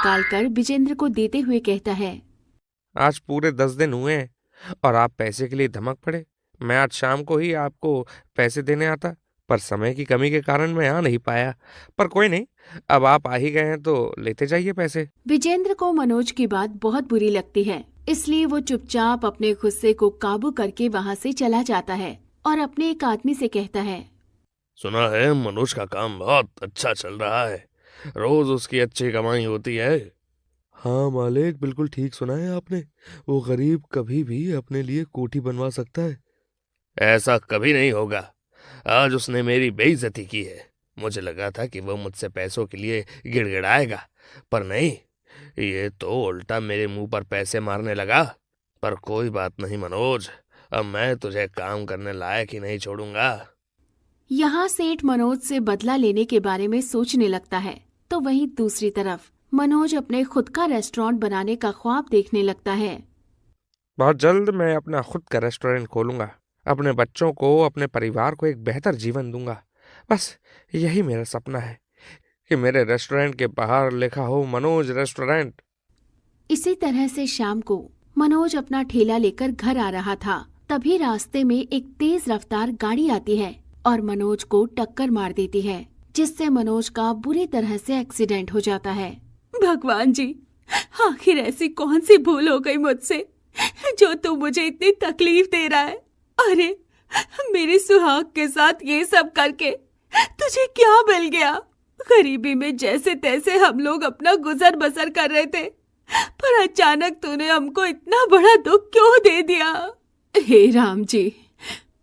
निकालकर विजेंद्र को देते हुए कहता है। आज पूरे 10 दिन हुए हैं और आप पैसे के लिए धमक पड़े। मैं आज शाम को ही आपको पैसे देने आता, पर समय की कमी के कारण मैं आ नहीं पाया। पर कोई नहीं, अब आप आ ही गए हैं तो लेते जाइए पैसे। विजेंद्र को मनोज की बात बहुत बुरी लगती है, इसलिए वो चुपचाप अपने गुस्से को काबू करके वहाँ से चला जाता है और अपने एक आदमी से कहता है। सुना है मनोज का काम बहुत अच्छा चल रहा है, रोज उसकी अच्छी कमाई होती है। हाँ मालिक, बिल्कुल ठीक सुना है आपने। वो गरीब कभी भी अपने लिए कोठी बनवा सकता है। ऐसा कभी नहीं होगा। आज उसने मेरी बेइज्जती की है। मुझे लगा था कि वो मुझसे पैसों के लिए गिड़गिड़ाएगा, पर नहीं, ये तो उल्टा मेरे मुंह पर पैसे मारने लगा। पर कोई बात नहीं मनोज, अब मैं तुझे काम करने लायक ही नहीं छोड़ूंगा। यहाँ सेठ मनोज से बदला लेने के बारे में सोचने लगता है, तो वहीं दूसरी तरफ मनोज अपने खुद का रेस्टोरेंट बनाने का ख्वाब देखने लगता है। बहुत जल्द मैं अपना खुद का रेस्टोरेंट खोलूंगा। अपने बच्चों को, अपने परिवार को एक बेहतर जीवन दूंगा। बस यही मेरा सपना है कि मेरे रेस्टोरेंट के बाहर लिखा हो मनोज रेस्टोरेंट। इसी तरह से शाम को मनोज अपना ठेला लेकर घर आ रहा था। तभी रास्ते में एक तेज रफ्तार गाड़ी आती है और मनोज को टक्कर मार देती है, जिससे मनोज का बुरी तरह से एक्सीडेंट हो जाता है। भगवान जी, आखिर ऐसी कौन सी भूल हो गई मुझसे जो तू मुझे इतनी तकलीफ दे रहा है। अरे, मेरे सुहाग के साथ ये सब करके तुझे क्या मिल गया। गरीबी में जैसे तैसे हम लोग अपना गुजर बसर कर रहे थे, पर अचानक तूने हमको इतना बड़ा दुख क्यों दे दिया। हे राम जी,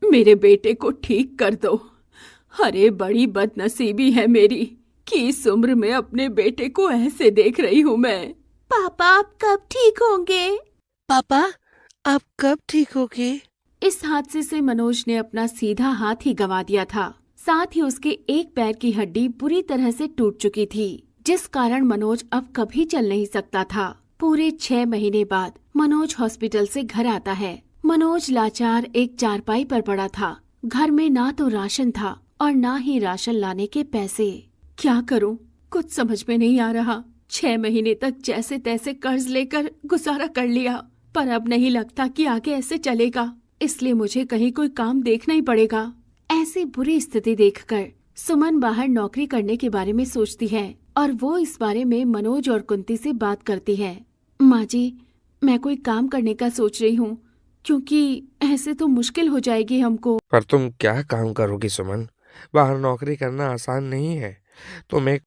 मेरे बेटे को ठीक कर दो। अरे, बड़ी बदनसीबी है मेरी कि इस उम्र में अपने बेटे को ऐसे देख रही हूँ मैं। पापा, आप कब ठीक होंगे? पापा, आप कब ठीक होगे? इस हादसे से मनोज ने अपना सीधा हाथ ही गंवा दिया था। साथ ही उसके एक पैर की हड्डी बुरी तरह से टूट चुकी थी, जिस कारण मनोज अब कभी चल नहीं सकता था। पूरे 6 महीने बाद मनोज हॉस्पिटल से घर आता है। मनोज लाचार एक चारपाई पर पड़ा था। घर में ना तो राशन था और ना ही राशन लाने के पैसे। क्या करूं, कुछ समझ में नहीं आ रहा। 6 महीने तक जैसे तैसे कर्ज लेकर गुजारा कर लिया, पर अब नहीं लगता कि आगे ऐसे चलेगा। इसलिए मुझे कहीं कोई काम देखना ही पड़ेगा। ऐसी बुरी स्थिति देखकर सुमन बाहर नौकरी करने के बारे में सोचती है और वो इस बारे में मनोज और कुंती से बात करती है। माँ जी, मैं कोई काम करने का सोच रही हूँ, क्योंकि ऐसे तो मुश्किल हो जाएगी हमको। पर तुम क्या काम करोगी सुमन? बाहर नौकरी करना आसान नहीं है। तुम एक